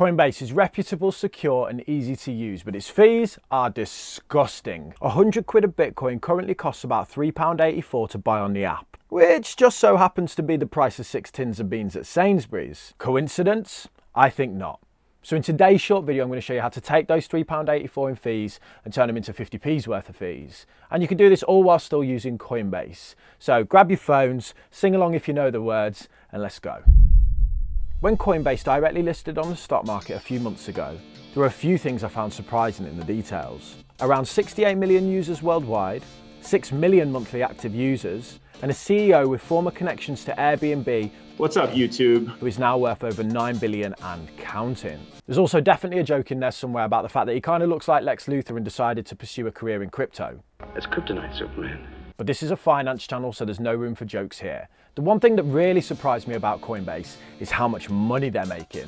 Coinbase is reputable, secure and easy to use, but its fees are disgusting. 100 quid a Bitcoin currently costs about £3.84 to buy on the app, which just so happens to be the price of 6 tins of beans at Sainsbury's. Coincidence? I think not. So in today's short video, I'm going to show you how to take those £3.84 in fees and turn them into 50p's worth of fees. And you can do this all while still using Coinbase. So grab your phones, sing along if you know the words, and let's go. When Coinbase directly listed on the stock market a few months ago, there were a few things I found surprising in the details. Around 68 million users worldwide, 6 million monthly active users, and a CEO with former connections to Airbnb. What's up, YouTube? Who is now worth over 9 billion and counting. There's also definitely a joke in there somewhere about the fact that he kind of looks like Lex Luthor and decided to pursue a career in crypto. That's kryptonite, Superman. But this is a finance channel, so there's no room for jokes here. The one thing that really surprised me about Coinbase is how much money they're making.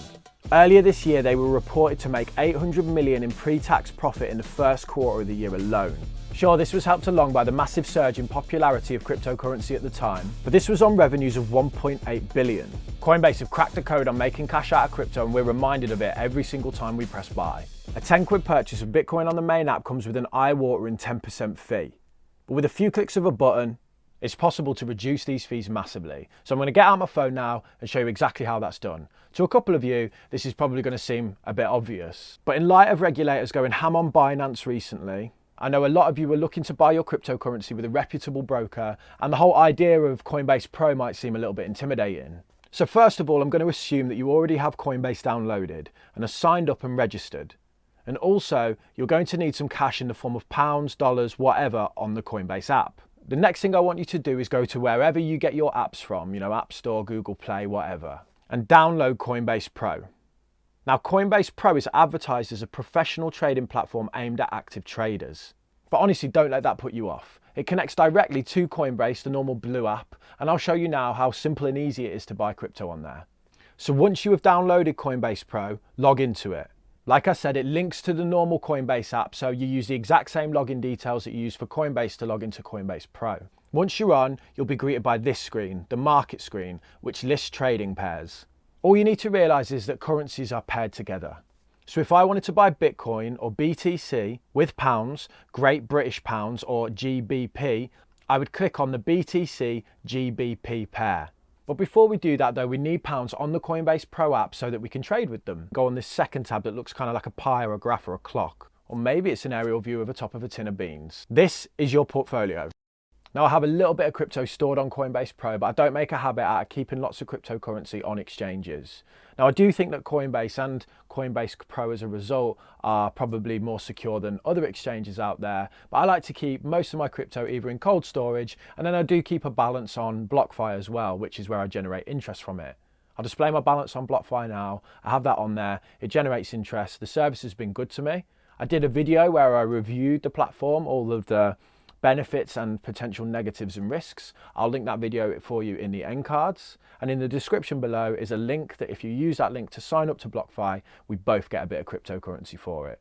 Earlier this year, they were reported to make 800 million in pre-tax profit in the first quarter of the year alone. Sure, this was helped along by the massive surge in popularity of cryptocurrency at the time, but this was on revenues of 1.8 billion. Coinbase have cracked the code on making cash out of crypto, and we're reminded of it every single time we press buy. A 10 quid purchase of Bitcoin on the main app comes with an eye-watering 10% fee. But with a few clicks of a button, it's possible to reduce these fees massively. So I'm going to get out my phone now and show you exactly how that's done. To a couple of you, this is probably going to seem a bit obvious. But in light of regulators going ham on Binance recently, I know a lot of you are looking to buy your cryptocurrency with a reputable broker, and the whole idea of Coinbase Pro might seem a little bit intimidating. So first of all, I'm going to assume that you already have Coinbase downloaded and are signed up and registered. And also, you're going to need some cash in the form of pounds, dollars, whatever on the Coinbase app. The next thing I want you to do is go to wherever you get your apps from, App Store, Google Play, whatever, and download Coinbase Pro. Now, Coinbase Pro is advertised as a professional trading platform aimed at active traders. But honestly, don't let that put you off. It connects directly to Coinbase, the normal blue app, and I'll show you now how simple and easy it is to buy crypto on there. So once you have downloaded Coinbase Pro, log into it. Like I said, it links to the normal Coinbase app, so you use the exact same login details that you use for Coinbase to log into Coinbase Pro. Once you're on, you'll be greeted by this screen, the market screen, which lists trading pairs. All you need to realize is that currencies are paired together. So if I wanted to buy Bitcoin or BTC with pounds, Great British Pounds or GBP, I would click on the BTC GBP pair. But before we do that though, we need pounds on the Coinbase Pro app so that we can trade with them. Go on this second tab that looks kind of like a pie or a graph or a clock. Or maybe it's an aerial view of the top of a tin of beans. This is your portfolio. Now I have a little bit of crypto stored on Coinbase Pro, but I don't make a habit out of keeping lots of cryptocurrency on exchanges. Now I do think that Coinbase and Coinbase Pro as a result are probably more secure than other exchanges out there, but I like to keep most of my crypto either in cold storage, and then I do keep a balance on BlockFi as well, which is where I generate interest from it. I'll display my balance on BlockFi now. I have that on there. It generates interest. The service has been good to me. I did a video where I reviewed the platform, all of the benefits and potential negatives and risks. I'll link that video for you in the end cards, and in the description below is a link that if you use that link to sign up to BlockFi, we both get a bit of cryptocurrency for it.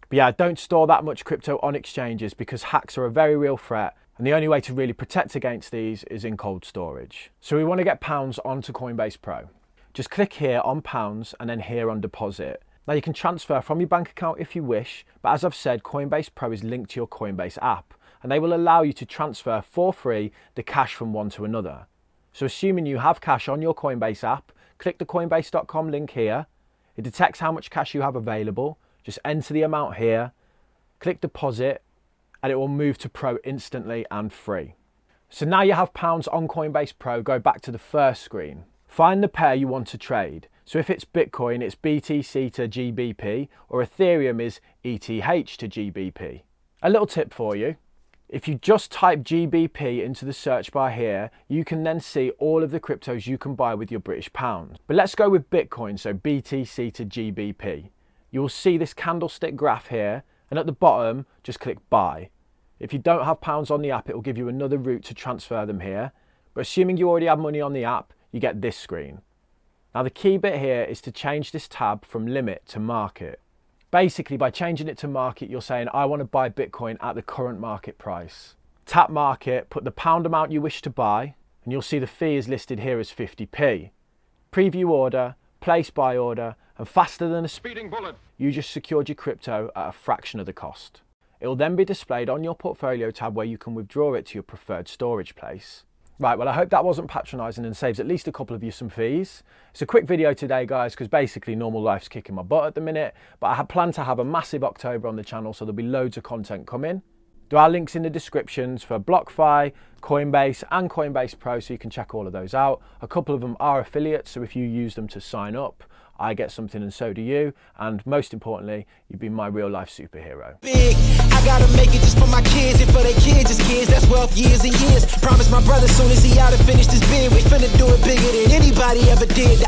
But yeah, don't store that much crypto on exchanges because hacks are a very real threat, and the only way to really protect against these is in cold storage. So we want to get pounds onto Coinbase Pro. Just click here on pounds and then here on deposit. Now you can transfer from your bank account if you wish, but as I've said, Coinbase Pro is linked to your Coinbase app, and they will allow you to transfer for free the cash from one to another. So assuming you have cash on your Coinbase app, click the coinbase.com link here. It detects how much cash you have available. Just enter the amount here, click deposit, and it will move to Pro instantly and free. So now you have pounds on Coinbase Pro, go back to the first screen. Find the pair you want to trade. So if it's Bitcoin, it's BTC to GBP, or Ethereum is ETH to GBP. A little tip for you. If you just type GBP into the search bar here, you can then see all of the cryptos you can buy with your British pounds. But let's go with Bitcoin, so BTC to GBP. You'll see this candlestick graph here, and at the bottom, just click buy. If you don't have pounds on the app, it will give you another route to transfer them here. But assuming you already have money on the app, you get this screen. Now the key bit here is to change this tab from limit to market. Basically, by changing it to market, you're saying, I want to buy Bitcoin at the current market price. Tap market, put the pound amount you wish to buy, and you'll see the fee is listed here as 50p. Preview order, place buy order, and faster than a speeding bullet. You just secured your crypto at a fraction of the cost. It will then be displayed on your portfolio tab where you can withdraw it to your preferred storage place. Right, well, I hope that wasn't patronising and saves at least a couple of you some fees. It's a quick video today, guys, because basically normal life's kicking my butt at the minute, but I had planned to have a massive October on the channel, so there'll be loads of content coming. There are links in the descriptions for BlockFi, Coinbase and Coinbase Pro, so you can check all of those out. A couple of them are affiliates, so if you use them to sign up, I get something and so do you. And most importantly, you've been my real life superhero. Big, I gotta make it just for my kids and for their kids' kids. That's wealth years and years. Promise my brother soon as he out and finished his bid, we finna do it bigger than anybody ever did.